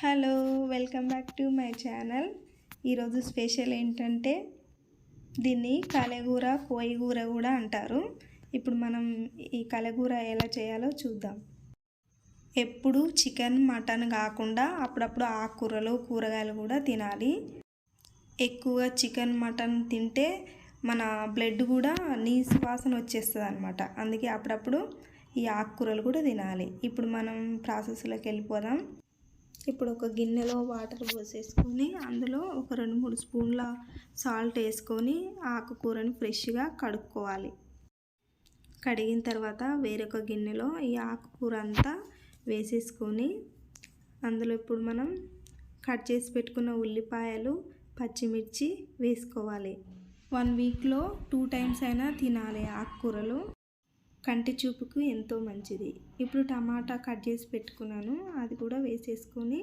Hello, welcome back to my channel. ఈరోజు special ఏంటంటే దీన్ని కలగూర, కోయిగూర కూడా అంటారు. ఇప్పుడు మనం ఈ కలగూర ఎలా చేయాలో చూద్దాం. ఎప్పుడు చికెన్, మటన్ కాకుండా అప్పుడప్పుడు ఆకుకూరలు, కూరగాయలు కూడా తినాలి. ఎక్కువగా చికెన్, మటన్ తింటే మన బ్లడ్ కూడా నీసు వాసన వచ్చేస్తుంది అన్నమాట. అందుకే అప్పుడప్పుడు ఈ ఆకుకూరలు కూడా తినాలి. ఇప్పుడు మనం ప్రాసెస్లోకి వెళ్ళిపోదాం. ఇప్పుడు ఒక గిన్నెలో వాటర్ పోసేసుకొని అందులో ఒక 2-3 స్పూన్ల సాల్ట్ వేసుకొని ఆకుకూరని ఫ్రెష్గా కడుక్కోవాలి. కడిగిన తర్వాత వేరొక గిన్నెలో ఈ ఆకుకూర అంతా వేసేసుకొని అందులో ఇప్పుడు మనం కట్ చేసి పెట్టుకున్న ఉల్లిపాయలు, పచ్చిమిర్చి వేసుకోవాలి. 1 వీక్లో 2 టైమ్స్ అయినా తినాలి ఆకుకూరలు. కంటి చూపుకు ఎంతో మంచిది. ఇప్పుడు టమాటా కట్ చేసి పెట్టుకున్నాను, అది కూడా వేసేసుకొని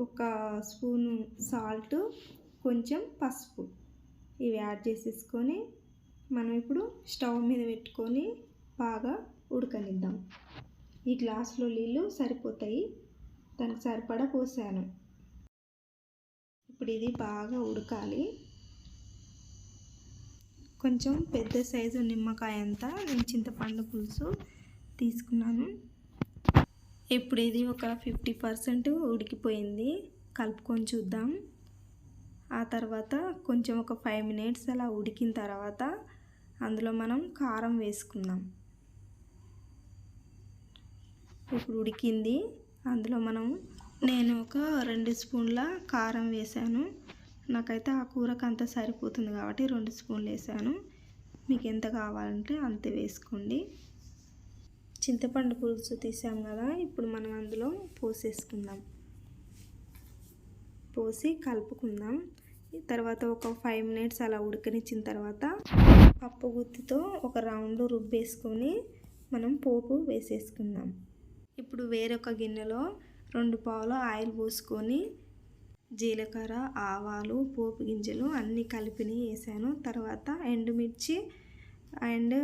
1 స్పూను సాల్ట్, కొంచెం పసుపు ఇవి యాడ్ చేసేసుకొని మనం ఇప్పుడు స్టవ్ మీద పెట్టుకొని బాగా ఉడకనిద్దాం. ఈ గ్లాసులో నీళ్ళు సరిపోతాయి, దానికి సరిపడా పోసాను. ఇప్పుడు ఇది బాగా ఉడకాలి. కొంచెం పెద్ద సైజు నిమ్మకాయ అంతా నేను చింతపండు పులుసు తీసుకున్నాను. ఇప్పుడు ఇది ఒక 50% ఉడికిపోయింది. కలుపుకొని చూద్దాం. ఆ తర్వాత కొంచెం ఒక 5 మినిట్స్ అలా ఉడికిన తర్వాత అందులో మనం కారం వేసుకుందాం. ఇప్పుడు ఉడికింది. అందులో నేను ఒక 2 స్పూన్ల కారం వేసాను. నాకైతే ఆ కూరకు అంత సరిపోతుంది కాబట్టి 2 స్పూన్లు వేసాను. మీకు ఎంత కావాలంటే అంతే వేసుకోండి. చింతపండు పులుసు తీసాం కదా, ఇప్పుడు మనం అందులో పోసేసుకుందాం. పోసి కలుపుకుందాం. తర్వాత ఒక 5 మినిట్స్ అలా ఉడకనిచ్చిన తర్వాత పప్పు గుత్తితో ఒక రౌండ్ రుబ్బేసుకొని మనం పోపు వేసేసుకుందాం. ఇప్పుడు వేరొక గిన్నెలో 2 పావుల ఆయిల్ పోసుకొని జీలకర్ర, ఆవాలు, పోపు గింజలు అన్నీ కలిపిని వేసాను. తర్వాత ఎండుమిర్చి అండ్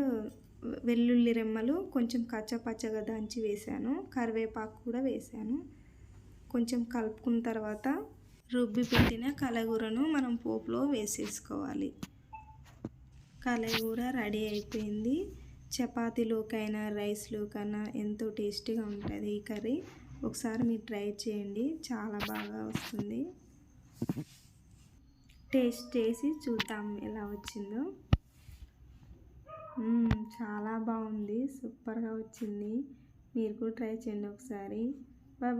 వెల్లుల్లి రెమ్మలు కొంచెం కచ్చపచ్చగా దంచి వేసాను. కరివేపాకు కూడా వేసాను. కొంచెం కలుపుకున్న తర్వాత రుబ్బి పెట్టిన కలగూరను మనం పోపులో వేసేసుకోవాలి. కలగూర రెడీ అయిపోయింది. చపాతీలోకైనా, రైస్లోకైనా ఎంతో టేస్టీగా ఉంటుంది ఈ కర్రీ. ఒకసారి మీరు ట్రై చేయండి, చాలా బాగా వస్తుంది. టేస్ట్ చేసి చూద్దాం ఎలా వచ్చిందో. చాలా బాగుంది, సూపర్గా వచ్చింది. మీరు కూడా ట్రై చేయండి ఒకసారి. Bye bye.